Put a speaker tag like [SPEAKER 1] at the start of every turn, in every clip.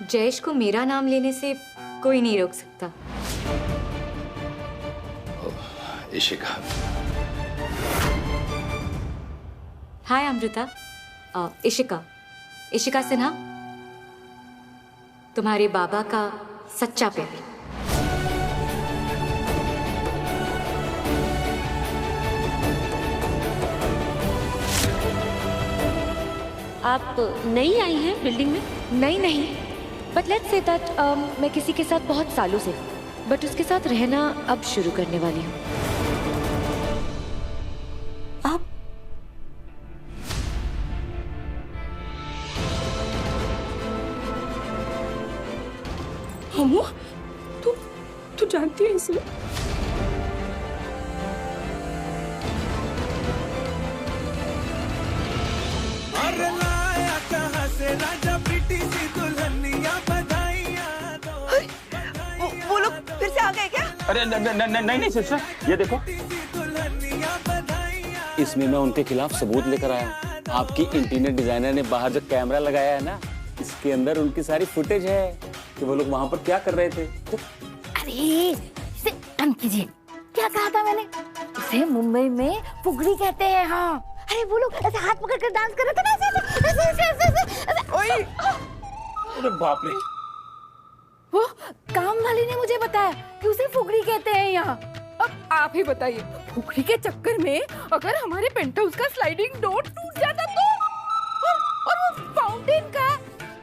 [SPEAKER 1] जयेश को मेरा नाम लेने से कोई नहीं रोक सकता।
[SPEAKER 2] इशिका।
[SPEAKER 1] हाय अमृता। इशिका, इशिका सिन्हा, तुम्हारे बाबा का सच्चा प्यार।
[SPEAKER 3] आप नई आई हैं बिल्डिंग में?
[SPEAKER 4] नहीं, बट लेट्स से दैट मैं किसी के साथ बहुत सालों से, बट उसके साथ रहना अब शुरू करने वाली हूँ।
[SPEAKER 5] आप
[SPEAKER 6] हमू, तू जानती है इसे?
[SPEAKER 5] वो लोग फिर से आ गए क्या?
[SPEAKER 7] अरे नहीं सिस्टर, ये देखो, इसमें मैं उनके खिलाफ सबूत लेकर आया हूँ। आपकी इंटीरियर डिजाइनर ने बाहर जो कैमरा लगाया है ना, इसके अंदर उनकी सारी फुटेज है कि वो लोग वहाँ पर क्या कर रहे थे।
[SPEAKER 4] अरे इसे बंद कीजिए। क्या कहा था मैंने? इसे मुंबई में फुगड़ी कहते हैं। हाँ, अरे वो लोग ऐसे हाथ पकड़ कर डांस कर रहे थे ना, ऐसे।
[SPEAKER 7] ओए, अरे बाप रे।
[SPEAKER 4] वो काम वाली ने मुझे बताया कि उसे फुगड़ी कहते हैं यहाँ।
[SPEAKER 6] अब आप ही बताइए, फुगड़ी के चक्कर में अगर हमारे पेंट हाउस का स्लाइडिंग डोर टूट जाता तो, और वो फाउंटेन का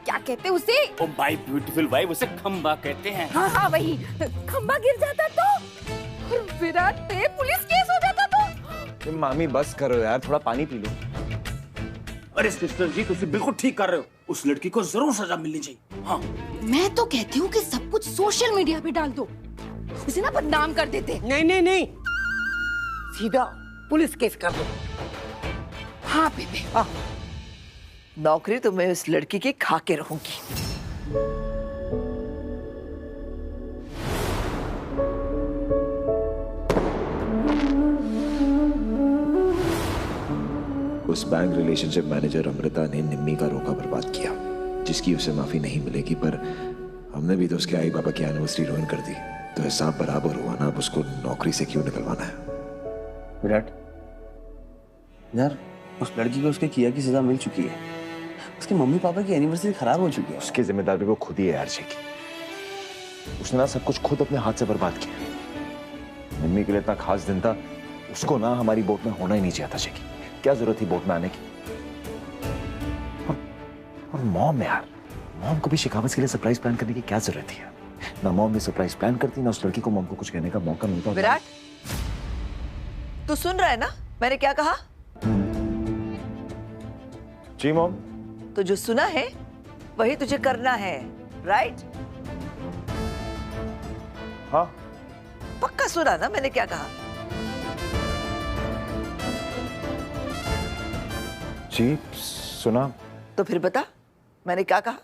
[SPEAKER 6] क्या कहते हैं उसे?
[SPEAKER 7] ओ माय ब्यूटीफुल वाइफ, उसे खंबा कहते हैं।
[SPEAKER 6] हाँ वही, खंबा गिर जाता तो, और विराट पे पुलिस केस हो जाता तो।
[SPEAKER 2] मामी बस करो यार, थोड़ा पानी पी लो।
[SPEAKER 7] अरे सिस्टर जी, तुम बिल्कुल ठीक कर रहे हो। उस लड़की को जरूर सजा मिलनी चाहिए। हाँ,
[SPEAKER 4] मैं तो कहती हूँ कि सब कुछ सोशल मीडिया पे डाल दो, उसे ना बदनाम कर देते।
[SPEAKER 5] नहीं, सीधा पुलिस केस कर दो।
[SPEAKER 4] हाँ बेबे।
[SPEAKER 5] नौकरी तो मैं उस लड़की की खा के रहूंगी।
[SPEAKER 2] उस बैंक रिलेशनशिप मैनेजर अमृता ने निम्मी का रोका बर्बाद किया, जिसकी उसे माफी नहीं मिलेगी, पर हमने भी तो उसके आई बाबा की एनिवर्सरी रुइन कर दी, तो हिसाब बराबर हुआ ना। अब उसको नौकरी से क्यों निकलवाना है?
[SPEAKER 8] विराट यार, उस लड़की को उसके किया की सजा मिल चुकी है। उसके मम्मी पापा की एनिवर्सरी खराब हो चुकी है।
[SPEAKER 2] उसकी जिम्मेदारी वो खुद ही है यार की। उसने ना सब कुछ खुद अपने हाथ से बर्बाद किया। निम्मी के लिए इतना खास दिन था, उसको ना हमारी बोट में होना ही नहीं चाहता शेखी। क्या जरूरत थी बोट में आने की? और मॉम यार, मॉम को भी शिकावत के लिए सरप्राइज प्लान करने की क्या जरूरत थी? ना मॉम ने सरप्राइज प्लान करती, ना उस लड़की को मॉम को कुछ कहने का मौका मिलता।
[SPEAKER 5] विराट, तू सुन रहा है ना मैंने क्या कहा?
[SPEAKER 2] जी मॉम।
[SPEAKER 5] तो जो सुना है वही तुझे करना है, राइट?
[SPEAKER 2] हाँ।
[SPEAKER 5] पक्का सुना ना मैंने क्या कहा?
[SPEAKER 2] जी सुना।
[SPEAKER 5] तो फिर बता मैंने क्या कहा?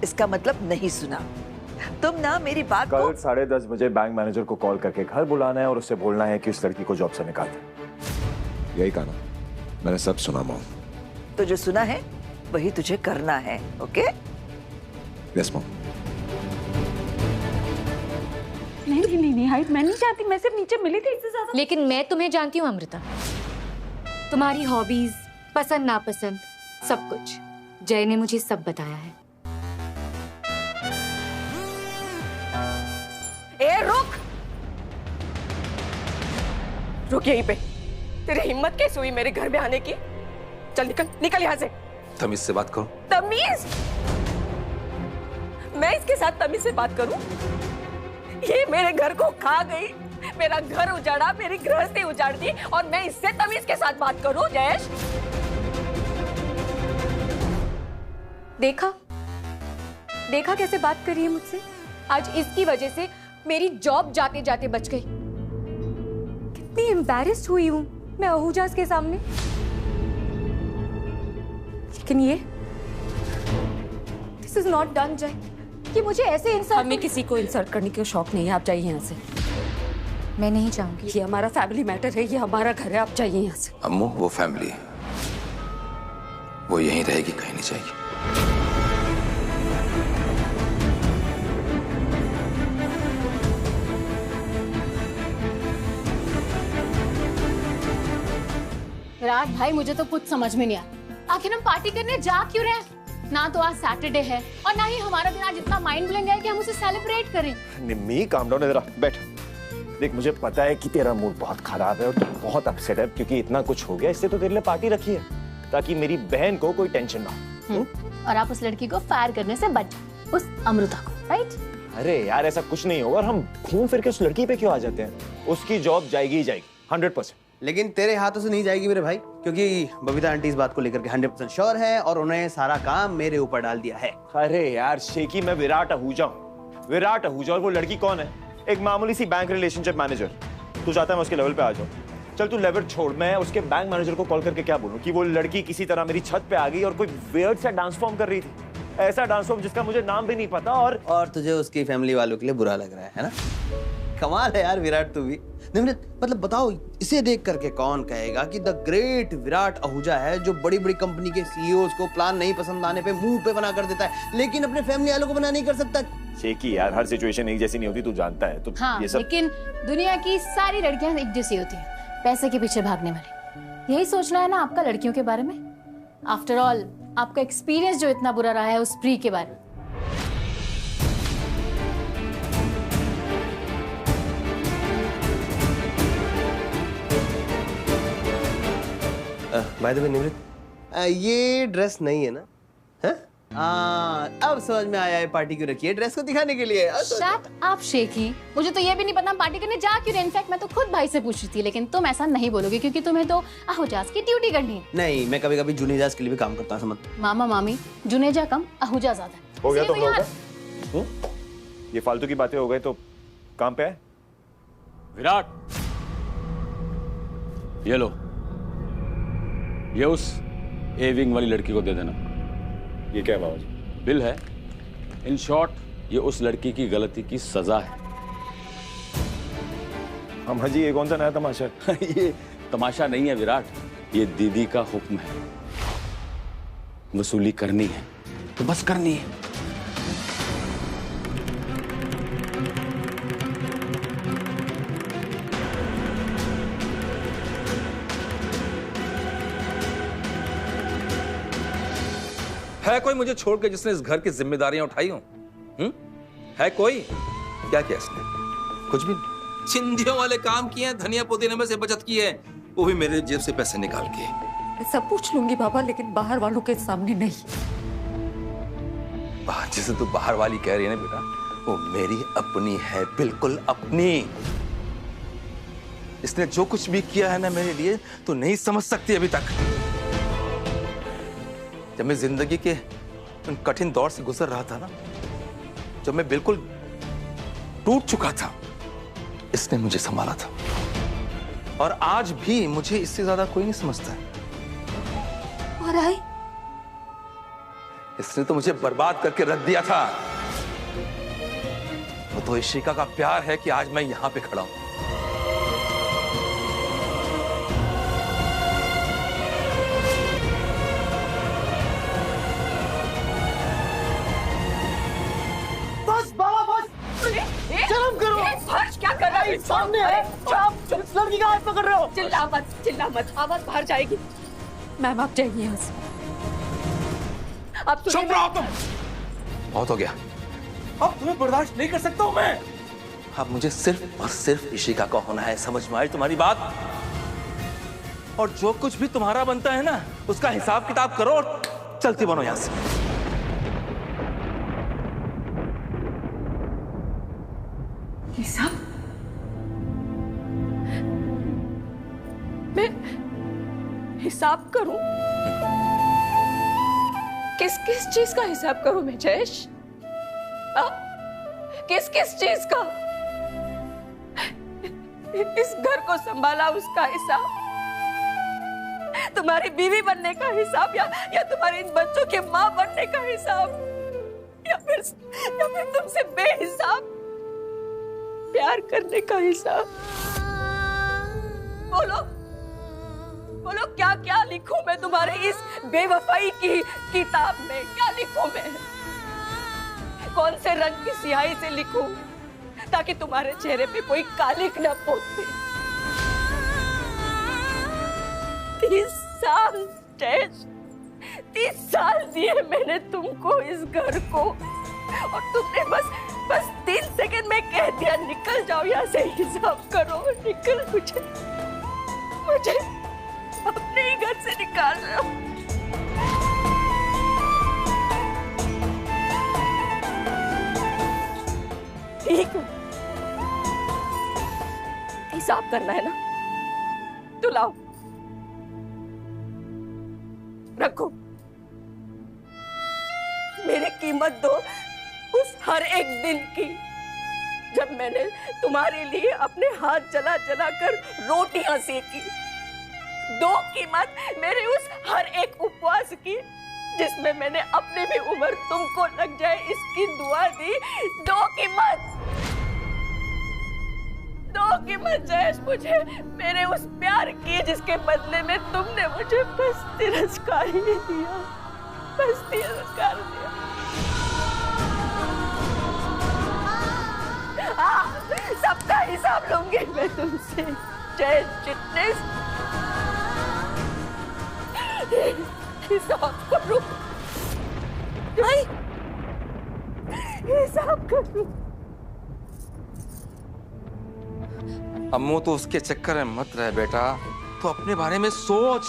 [SPEAKER 5] इसका मतलब नहीं सुना। तुम ना मेरी बात
[SPEAKER 2] कल
[SPEAKER 5] को
[SPEAKER 2] 10:30 बजे बैंक मैनेजर को कॉल करके घर बुलाना है और उससे बोलना है कि उस लड़की को जॉब से निकाल दे। यही कहा ना? मैंने सब सुना मॉम।
[SPEAKER 5] तो जो सुना है वही तुझे करना है, ओके?
[SPEAKER 2] Yes mom.
[SPEAKER 6] नहीं हाइट, मैं नहीं चाहती, मैं सिर्फ नीचे मिली थी, इससे ज्यादा।
[SPEAKER 1] लेकिन मैं तुम्हें जानती हूँ अमृता, तुम्हारी हॉबीज, पसंद नापसंद, सब कुछ जय ने मुझे सब बताया है।
[SPEAKER 6] ए रुक यहीं पे। तेरी हिम्मत कैसे हुई मेरे घर में आने की? चल निकल यहाँ से।
[SPEAKER 2] तमीज से बात करो।
[SPEAKER 6] तमीज? मैं इसके साथ तमीज से बात करूं? ये मेरे घर को खा गई, मेरा घर उजाड़ा, मेरी गृहस्थी उजाड़ दी, और मैं इससे तमीज के साथ बात करूं? जयेश,
[SPEAKER 1] देखा कैसे बात कर रही है मुझसे? आज इसकी वजह से मेरी जॉब जाते जाते बच गई। कितनी एम्बैरेस्ड हुई हूं मैं आहूजास के सामने। लेकिन ये दिस इज नॉट डन जय। कि मुझे ऐसे इंसल्ट।
[SPEAKER 3] हमें किसी को इंसल्ट करने का शौक नहीं है, आप जाइए यहाँ से।
[SPEAKER 1] मैं नहीं चाहूंगी।
[SPEAKER 3] ये हमारा फैमिली मैटर है, ये हमारा घर है, आप जाइए यहाँ से।
[SPEAKER 9] अम्मू, वो फैमिली है, वो यहीं रहेगी, कहीं नहीं जाएगी।
[SPEAKER 10] विराट भाई, मुझे तो कुछ समझ में नहीं आया, आखिर हम पार्टी करने जा क्यों रहे? ना तो आज सैटरडे है और ना ही हमारा दिन आज इतना माइंड ब्लोइंग है कि हम उसे सेलिब्रेट करें।
[SPEAKER 2] निम्मी, काम डाउन, जरा बैठ। देख, मुझे पता है कि तेरा मूड बहुत खराब है और तू बहुत अपसेट है क्योंकि इतना कुछ हो गया, इससे तो तेरे लिए पार्टी रखी है ताकि मेरी बहन को कोई टेंशन ना हो।
[SPEAKER 10] और आप उस लड़की को फायर करने से बच, उस अमृता को, राइट?
[SPEAKER 2] अरे यार, ऐसा कुछ नहीं होगा और हम घूम फिर के उस लड़की पे क्यों आ जाते हैं? उसकी जॉब जाएगी ही जाएगी, 100%।
[SPEAKER 8] लेकिन तेरे हाथों से नहीं जाएगी मेरे भाई, क्योंकि बबीता आंटी इस बात को लेकर के 100% श्योर है और उन्होंने सारा काम मेरे ऊपर डाल दिया है।
[SPEAKER 2] अरे यार शेखी, मैं विराट आहूजा हूँ। विराट आहूजा, और वो लड़की कौन है? एक मामूली सी बैंक रिलेशनशिप मैनेजर। तू चाहता है मैं उसके लेवल पे आ जाऊँ? चल तू लेवल छोड़, मैं उसके बैंक मैनेजर को कॉल करके क्या बोलूँ कि वो लड़की किसी तरह मेरी छत पे आ गई और कोई वियर्ड सा डांस फॉर्म कर रही थी, ऐसा डांस फॉर्म जिसका मुझे नाम भी नहीं पता। और
[SPEAKER 8] तुझे उसकी फैमिली वालों के लिए बुरा लग रहा है ना? कमाल है यार विराट, तू भी। निम्रत, मतलब बताओ, इसे देख करके कौन कहेगा कि द ग्रेट विराट आहूजा है, जो बड़ी बड़ी कंपनी के सीईओज को प्लान नहीं पसंद आने पे मुंह पे बना कर देता है, लेकिन अपने फैमिली वालों को बना नहीं कर सकता।
[SPEAKER 2] शेखी यार, हर सिचुएशन एक जैसी नहीं होती, तू जानता है। तो
[SPEAKER 10] हाँ,
[SPEAKER 2] ये सब...
[SPEAKER 10] लेकिन दुनिया की सारी लड़कियां एक जैसी होती हैं, पैसे के पीछे भागने वाली। यही सोचना है ना आपका लड़कियों के बारे में? आफ्टर ऑल आपका एक्सपीरियंस जो इतना बुरा रहा है उस प्री के बारे में।
[SPEAKER 8] बाय द वे निमृत, ये ड्रेस नहीं है ना? अब समझ में आया है पार्टी क्यों रखी है, ड्रेस को दिखाने के लिए।
[SPEAKER 10] शट अप शेखी, मुझे तो ये भी नहीं पता हम पार्टी करने जा क्यों रहे। इनफैक्ट मैं तो खुद भाई से पूछ रही थी, लेकिन तुम ऐसा नहीं बोलोगे क्योंकि तुम्हें तो आहूजास की ड्यूटी करनी है।
[SPEAKER 8] नहीं, मैं कभी कभी जुनेजास के लिए भी काम करता हूँ, समझ।
[SPEAKER 10] मामा मामी, जुनेजा कम आहूजा ज्यादा।
[SPEAKER 2] हो गया तो ये फालतू की बातें हो गई, तो काम पे है।
[SPEAKER 7] विराट, ये लो, ये उस ए विंग वाली लड़की को दे देना।
[SPEAKER 2] ये क्या बाबा जी?
[SPEAKER 7] बिल है। इन शॉर्ट, ये उस लड़की की गलती की सजा है।
[SPEAKER 2] हम जी, ये कौन सा नया तमाशा है?
[SPEAKER 7] ये तमाशा नहीं है विराट, ये दीदी का हुक्म है। वसूली करनी है तो बस करनी है।
[SPEAKER 9] है कोई मुझे छोड़ के जिसने इस घर की जिम्मेदारियां उठाई हो? है कोई? क्या किया इसने? कुछ भी। चिंधियों वाले काम किए हैं, धनिया पुदीने में से बचत की है, वो भी मेरे जेब से पैसे निकाल के।
[SPEAKER 3] मैं सब पूछ लूंगी बाबा, लेकिन बाहर वालों के सामने नहीं।
[SPEAKER 9] जिसे तू बाहर वाली कह रही है ना बेटा, वो मेरी अपनी है, बिल्कुल अपनी। इसने जो कुछ भी किया है ना मेरे लिए, तो नहीं समझ सकती अभी तक। जब मैं जिंदगी के उन कठिन दौर से गुजर रहा था ना, जब मैं बिल्कुल टूट चुका था, इसने मुझे संभाला था। और आज भी मुझे इससे ज्यादा कोई नहीं समझता।
[SPEAKER 3] और आई?
[SPEAKER 9] इसने तो मुझे बर्बाद करके रख दिया था। वो तो इशिका का प्यार है कि आज मैं यहां पे खड़ा हूं।
[SPEAKER 3] क्या कर रहा है? सामने है, आप इस लड़की का हाथ पकड़ रहे हो। चिल्ला मत, आवाज बाहर जाएगी। मैम आप जाइए यहाँ से। आप
[SPEAKER 9] चुप रहो तुम। बहुत हो गया, अब तुम्हें बर्दाश्त नहीं कर सकता हूं मैं। अब मुझे सिर्फ और सिर्फ इशिका का होना है, समझ में आई तुम्हारी बात? और जो कुछ भी तुम्हारा बनता है ना, उसका हिसाब किताब करो और चलती बनो यहां से।
[SPEAKER 6] हिसाब? मैं हिसाब करूं? किस किस चीज का हिसाब करूं मैं जयेश? किस किस चीज का? इस घर को संभाला उसका हिसाब, तुम्हारी बीवी बनने का हिसाब, या तुम्हारे इन बच्चों के माँ बनने का हिसाब, या फिर तुमसे बेहिसाब
[SPEAKER 3] प्यार करने का हिसाब। बोलो बोलो, क्या क्या लिखूं मैं तुम्हारे इस बेवफाई की किताब में? क्या लिखूं मैं? कौन से रंग की स्याही से लिखूं ताकि तुम्हारे चेहरे पे कोई कालिक न पोते? 30 साल जयेश, 30 साल दिए मैंने तुमको इस घर को, और तुमने बस 3 सेकंड में कह दिया निकल जाओ यहाँ से, हिसाब करो, निकल। मुझे अपने ही घर से निकाल रहे हो। ठीक है, हिसाब करना है ना, तो लाओ, रखो। मेरी कीमत दो उस हर एक दिन की जब मैंने तुम्हारे लिए अपने हाथ जला जला कर रोटियां सेकी। दो कीमत मेरे उस हर एक उपवास की जिसमें मैंने अपनी भी उम्र तुमको लग जाए इसकी दुआ दी। दो कीमत जयेश मुझे मेरे उस प्यार की जिसके बदले में तुमने मुझे बस तिरस्कार ही दिया, बस तिरस्कार दिया। सबका हिसाब लूंगी मैं तुमसे जयेश चिटनिस। हिसाब करो, हिसाब करो।
[SPEAKER 9] अम्मू तो उसके चक्कर में मत रह बेटा, तो अपने बारे में सोच।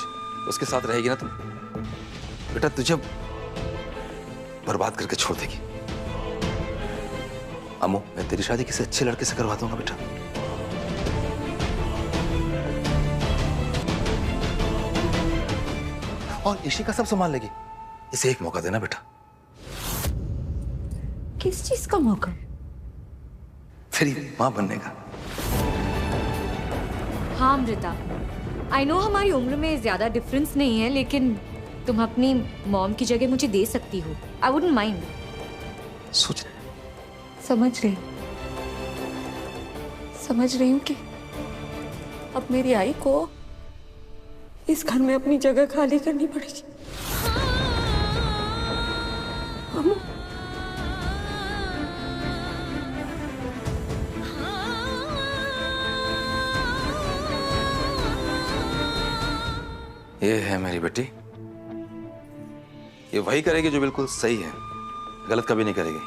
[SPEAKER 9] उसके साथ रहेगी ना तुम, बेटा तुझे बर्बाद करके छोड़ देगी। अम्मू, मैं तेरी शादी किसी अच्छे लड़के से करवा दूंगा बेटा। और इशिका सब संभाल लेगी। इसे एक मौका देना बेटा।
[SPEAKER 3] किस चीज का मौका?
[SPEAKER 9] तेरी मां बनने का।
[SPEAKER 1] हाँ अमृता, आई नो हमारी उम्र में ज्यादा डिफरेंस नहीं है, लेकिन तुम अपनी मॉम की जगह मुझे दे सकती हो। I wouldn't mind.
[SPEAKER 9] सोच
[SPEAKER 3] समझ रही हूँ कि अब मेरी आई को इस घर में अपनी जगह खाली करनी पड़ेगी।
[SPEAKER 9] ये है मेरी बेटी, ये वही करेगी जो बिल्कुल सही है, गलत कभी नहीं करेगी।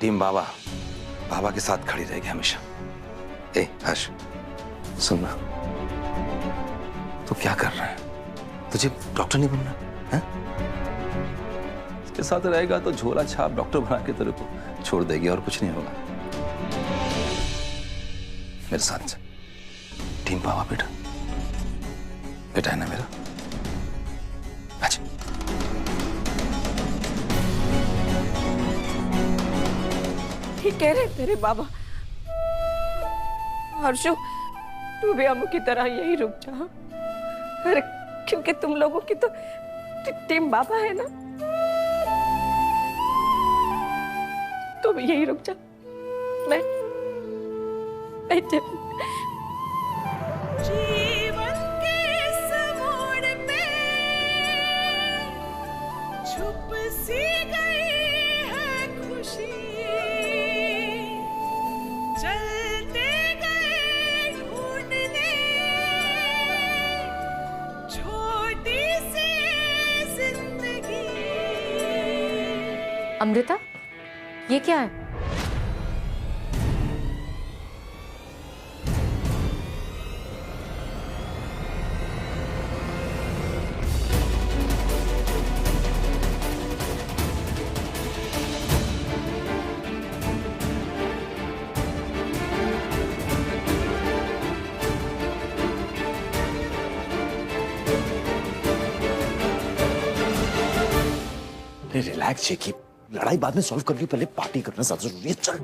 [SPEAKER 9] टीम बाबा के साथ खड़ी रहेगी हमेशा। ए हर्ष, सुनना, तू क्या कर रहा है? तुझे डॉक्टर नहीं बनना है? इसके साथ रहेगा तो झोला छाप डॉक्टर बना के तेरे को छोड़ देगी और कुछ नहीं होगा। मेरे साथ टीम बाबा बेटा, बेटा है ना मेरा। अच्छा,
[SPEAKER 3] ठीक कह रहे तेरे बाबा। हर्षु, तू भी अम्मू की तरह यही रुक जा। अरे क्योंकि तुम लोगों की तो टीम बाबा है ना, तुम यही रुक जा। मैं
[SPEAKER 11] जीवन के समुद्र पे छुप सी गई है खुशी, चलते गए ढूंढने छोटी सी जिंदगी।
[SPEAKER 1] अमृता, ये क्या है?
[SPEAKER 2] रिलैक्स जेकी, लड़ाई बाद में सॉल्व करनी, पहले पार्टी करना ज्यादा जरूरी है। चल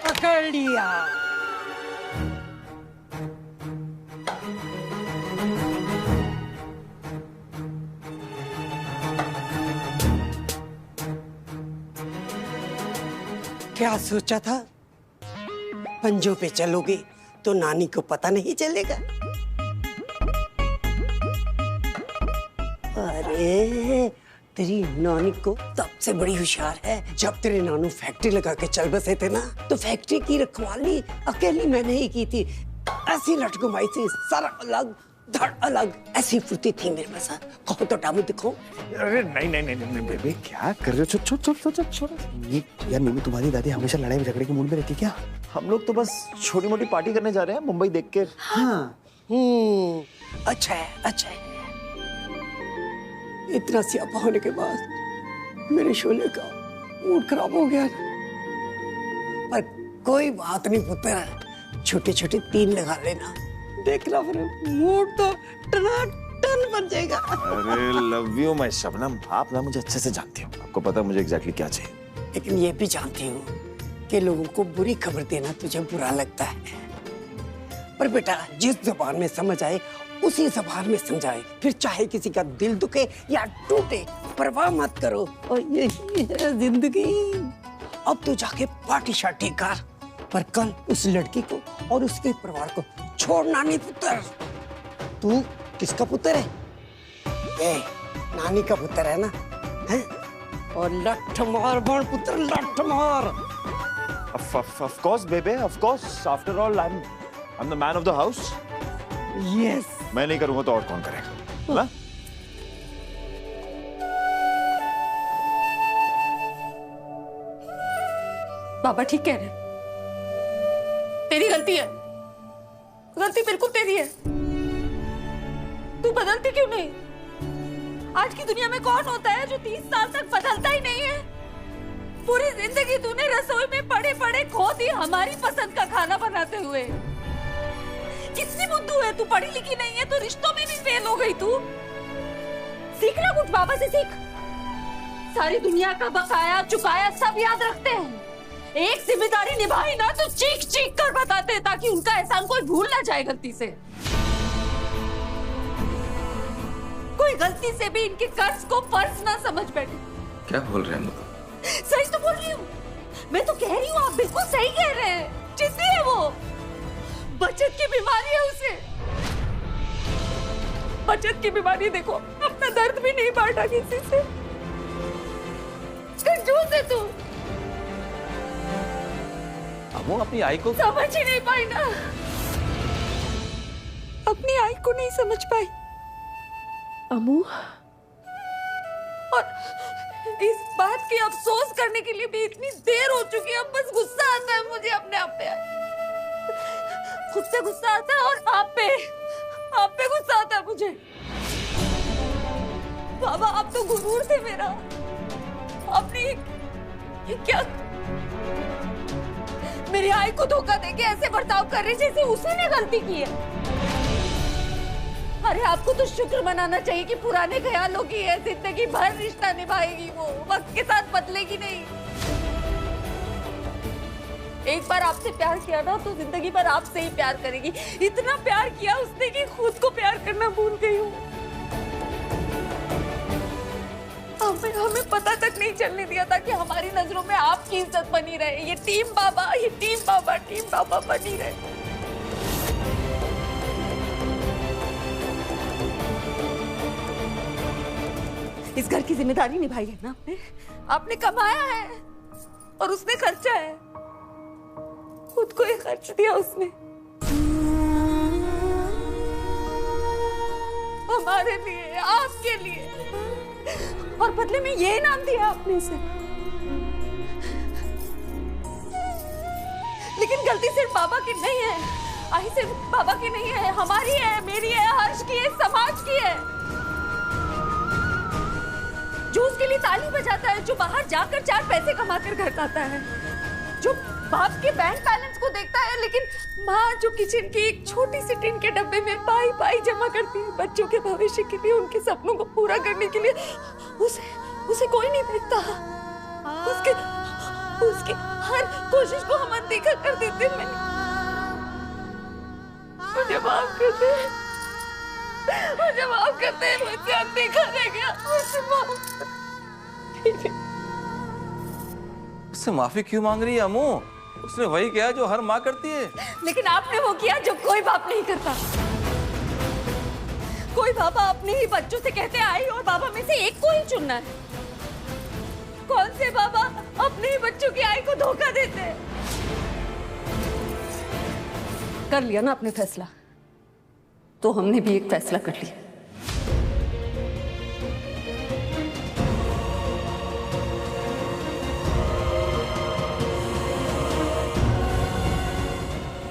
[SPEAKER 11] पकड़ लिया।
[SPEAKER 12] क्या सोचा था? पंजों पे चलोगे तो नानी को पता नहीं चलेगा। अरे तेरी नानी को तब से बड़ी होशियार है। जब तेरे नानू फैक्ट्री लगा के चल बसे थे ना, तो फैक्ट्री की रखवाली अकेली मैंने ही की थी। ऐसी लटकुमाई थी, सर अलग धड़ अलग, ऐसी फुर्ती थी मेरे पास। कहो तो टामू दिखाओ।
[SPEAKER 2] अरे नहीं बेबे, क्या कर रहे हो? छोड़।
[SPEAKER 8] यार मिमी, तुम्हारी दादी हमेशा लड़ाई झगड़े के मूड में रहती क्या?
[SPEAKER 2] हम लोग तो बस छोटी मोटी पार्टी करने जा रहे हैं मुंबई देख के।
[SPEAKER 12] हाँ। अच्छा है। इतना सियापा होने के बाद मेरे शोले का मूड खराब हो गया। पर कोई बात नहीं पुत्र, छोटे छोटे 3 लगा लेना, देखना फिर मूड तो टनाटन बन जाएगा।
[SPEAKER 2] अरे लव यू माय शबनम, आप ना मुझे अच्छे से जानती हो, आपको पता है मुझे एग्जैक्टली क्या चाहिए।
[SPEAKER 12] लेकिन ये भी जानती हूँ कि लोगों को बुरी खबर देना तुझे बुरा लगता है। पर बेटा, जिस जुबान में समझ आए उसी जबान में समझाए, फिर चाहे किसी का दिल दुखे या टूटे, परवाह मत करो। और यही है जिंदगी। अब तो जाके पार्टी शार्टी कर, पर कल उस लड़की को और उसके परिवार को छोड़ना नहीं पुत्र। तू किसका पुत्र है? ए, नानी का पुत्र है ना? है? और लठ मार बन पुत्र, लठ मार।
[SPEAKER 2] Of course baby, of course. After all, I'm the man of the house.
[SPEAKER 12] Yes.
[SPEAKER 2] मैं नहीं करूंगा तो और कौन करेगा? ना?
[SPEAKER 3] बाबा ठीक कह रहे हैं। तेरी गलती है, गलती बिल्कुल तेरी है। तू बदलती क्यों नहीं? आज की दुनिया में कौन होता है जो 30 साल तक बदलता ही नहीं है? पूरी जिंदगी तूने रसोई में पड़े पड़े खो दी हमारी पसंद का खाना बनाते हुए। कितनी बुद्धू है तू, पढ़ी लिखी नहीं है तो रिश्तों में भी फेल हो गई तू। सीखना कुछ बाबा से सीख। सारी दुनिया का बकाया चुकाया सब याद रखते हैं। एक जिम्मेदारी निभाई ना तो चीख चीख कर बताते हैं, ताकि उनका एहसान कोई भूल ना जाए गलती से। कोई गलती से भी इनके कर्ज को फर्ज ना समझ बैठे।
[SPEAKER 9] क्या बोल रहे हैं?
[SPEAKER 3] सही तो बोल रही हूँ, मैं तो कह रही हूँ, आप बिल्कुल सही कह रहे हैं। जिद्दी है वो, बचत की बीमारी है उसे। बचत की बीमारी, देखो अपना दर्द भी नहीं बांटा किसी से। कंजूस है तू।
[SPEAKER 9] अब वो अपनी आई को
[SPEAKER 3] समझ ही नहीं पाई ना, अपनी आई को नहीं समझ पाई अमू। और इस बात की अफसोस करने के लिए भी इतनी देर हो चुकी है। अब बस गुस्सा आता है मुझे अपने आप पे, खुद से गुस्सा आता है और आप पे गुस्सा आता है मुझे। बाबा आप तो गुरूर थे मेरा, अपनी ये क्या मेरी आई को धोखा देके ऐसे बर्ताव कर रही जैसे उसी ने गलती की है। अरे आपको तो शुक्र मनाना चाहिए कि पुराने ख्यालों की है, जिंदगी भर रिश्ता निभाएगी वो, वक्त के साथ बदलेगी नहीं। एक बार आपसे प्यार किया ना तो जिंदगी भर आपसे ही प्यार करेगी। इतना प्यार किया उसने कि खुद को प्यार करना भूल गई हूँ। हमें पता तक नहीं चलने दिया था कि हमारी नजरों में आपकी इज्जत बनी रहे। ये टीम बाबा बनी रहे। इस घर की जिम्मेदारी निभाई है ना आपने कमाया है और उसने खर्चा है, खुद को ही खर्च दिया उसने हमारे लिए, आपके लिए, और बदले में ये इनाम दिया आपने उसे। लेकिन गलती सिर्फ बाबा की नहीं है, आई सिर्फ बाबा की नहीं है, हमारी है, मेरी है, हर्ष की है, समाज की है। जो उसके लिए ताली बजाता है, जो बाहर जाकर 4 पैसे कमाकर घर आता है, जो बाप के बैंक बैलेंस को देखता है, लेकिन माँ जो किचन की एक छोटी सी टिन के डब्बे में पाई जमा करती है बच्चों के भविष्य के लिए, उनके सपनों को पूरा करने के लिए, उसे कोई नहीं देखता। उसके हर कोशिश को हम अनदेखा कर देते हैं। मुझे माफ करते हैं, मुझसे अनदेखा रह गया, मुझे माफ।
[SPEAKER 9] उससे माफी क्यों मांग रही है अम्मू? उसने वही किया जो हर माँ करती है।
[SPEAKER 3] लेकिन आपने वो किया जो कोई बाप नहीं करता। कोई बाबा अपने ही बच्चों से कहते आई और बाबा में से एक को ही चुनना है। कौन से बाबा अपने ही बच्चों की आई को धोखा देते हैं? कर लिया ना आपने फैसला, तो हमने भी एक फैसला कर लिया।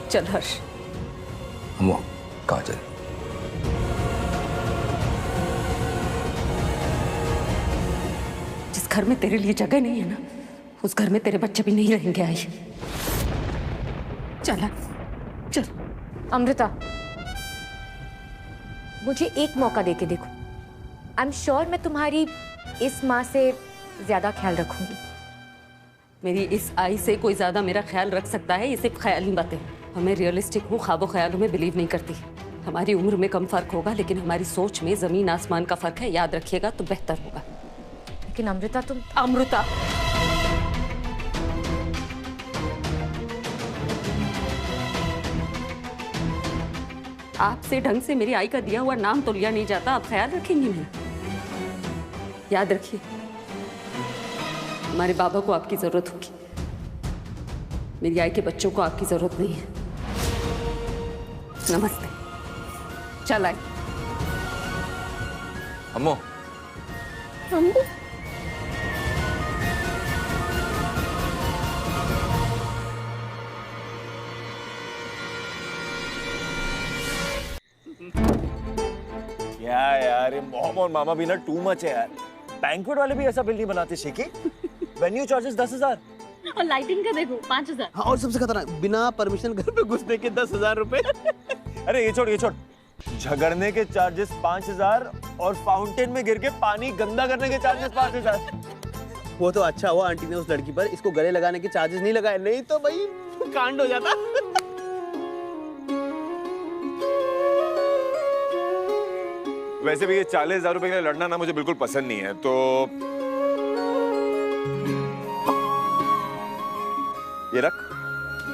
[SPEAKER 3] चल हर्ष।
[SPEAKER 9] अम्मू कहाँ चले?
[SPEAKER 3] जिस घर में तेरे लिए जगह नहीं है ना, उस घर में तेरे बच्चे भी नहीं रहेंगे। आई चल चल।
[SPEAKER 1] अमृता, मुझे एक मौका देके देखो। आई एम श्योर मैं तुम्हारी इस माँ से ज्यादा ख्याल रखूंगी।
[SPEAKER 3] मेरी इस आई से कोई ज्यादा मेरा ख्याल रख सकता है, ये सिर्फ ख्याली बातें। हमें रियलिस्टिक हूँ, ख्वाबों ख्यालों में बिलीव नहीं करती। हमारी उम्र में कम फर्क होगा, लेकिन हमारी सोच में जमीन आसमान का फर्क है। याद रखिएगा तो बेहतर होगा।
[SPEAKER 1] लेकिन अमृता तुम।
[SPEAKER 3] अमृता, आपसे ढंग से मेरी आई का दिया हुआ नाम तो लिया नहीं जाता। आप ख्याल रखेंगी मेरा? याद रखिए, हमारे बाबा को आपकी जरूरत होगी, मेरी आई के बच्चों को आपकी जरूरत नहीं है। नमस्ते। चल आई।
[SPEAKER 9] अम्मू
[SPEAKER 3] अम्मू
[SPEAKER 13] क्या यार, ये मॉम और मामा भी ना टू मच है यार। बैंक्वेट वाले भी ऐसा बिल नहीं बनाते शेखी। वेन्यू चार्जेस 10,000
[SPEAKER 10] और लाइटिंग का देखो 5,000।
[SPEAKER 8] हाँ, और सबसे खतरनाक, बिना परमिशन घर पे घुसने के 10,000 रुपए।
[SPEAKER 13] अरे ये छोड़, झगड़ने के चार्जेस 5,000 और फाउंटेन में गिर के पानी गंदा करने के चार्जेस 5,000।
[SPEAKER 8] वो तो अच्छा हुआ आंटी ने उस लड़की पर इसको गले लगाने के चार्जेस नहीं लगाए, नहीं तो भाई कांड हो जाता।
[SPEAKER 13] वैसे भी ये 40,000 रुपए के लिए लड़ना ना मुझे बिल्कुल पसंद नहीं है, तो ये रख।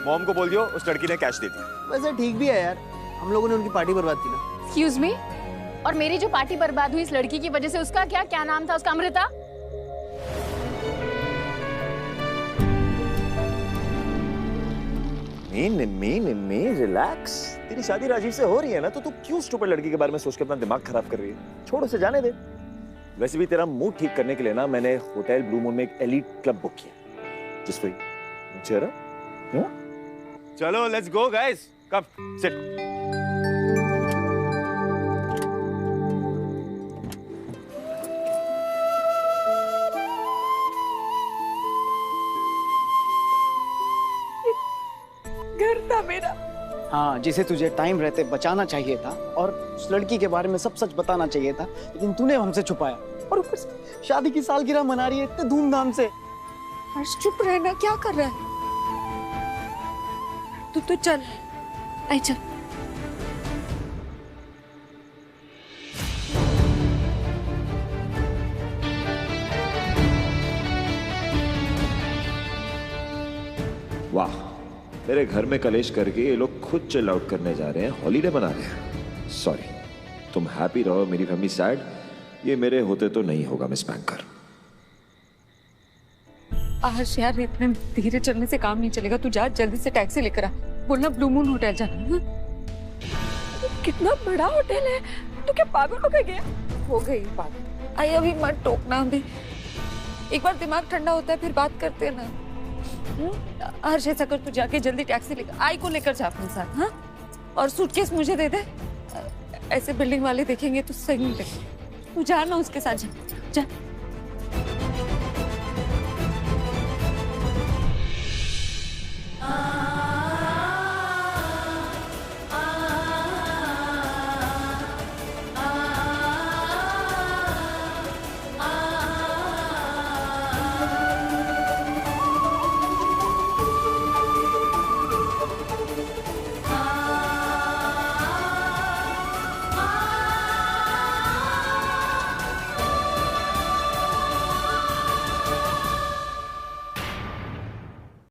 [SPEAKER 13] मॉम को बोल दियो उस लड़की ने कैश दे दिया।
[SPEAKER 8] वैसे ठीक भी है यार, हम लोगों ने उनकी पार्टी बर्बाद की ना।
[SPEAKER 10] एक्सक्यूज मी, और मेरी जो पार्टी बर्बाद हुई इस लड़की की वजह से, उसका क्या नाम था उसका? अमृता।
[SPEAKER 13] निम्मी रिलैक्स। तेरी शादी राजीव से हो रही है ना, तो तू क्यों स्टूपिड लड़की के बारे में सोच के अपना दिमाग खराब कर रही है? छोड़, उसे जाने दे। वैसे भी तेरा मूड ठीक करने के लिए ना मैंने होटल ब्लू मून में एक एलीट क्लब बुक किया। Just for you. चलो let's go guys, come sit.
[SPEAKER 3] घर था मेरा।
[SPEAKER 14] हाँ, जिसे तुझे टाइम रहते बचाना चाहिए था और उस लड़की के बारे में सब सच बताना चाहिए था, लेकिन तूने हमसे छुपाया। और ऊपर से शादी की सालगिरह मना रही है इतने धूमधाम से।
[SPEAKER 3] हर्ष चुप रहना, क्या कर रहा है तू? तो चल, आई चल।
[SPEAKER 2] वाह, मेरे घर में कलेश करके ये लोग खुद चिल आउट करने जा रहे हैं, हॉलीडे मना रहे हैं। सॉरी, तुम हैप्पी रहो, मेरी फैमिली सैड। ये मेरे होते तो नहीं होगा मिस बैंकर।
[SPEAKER 1] हर्ष यार, इतने धीरे चलने से काम नहीं चलेगा। तू जा, जल्दी से टैक्सी लेकर आ। बोलना ब्लू मून होटल जाना।
[SPEAKER 3] कितना बड़ा होटल है, तो क्या पागल हो गया? हो गई पागल। आई अभी मत टोकना, अभी एक बार दिमाग ठंडा होता है फिर बात करते हैं ना। हर्ष ऐसा कर, तू जाके जल्दी टैक्सी लेकर आई को लेकर जा अपने साथ। हाँ, और सूटकेस मुझे दे दे। ऐसे बिल्डिंग वाले देखेंगे तो सही नहीं लगेगा। तू जा ना उसके साथ, जा जा।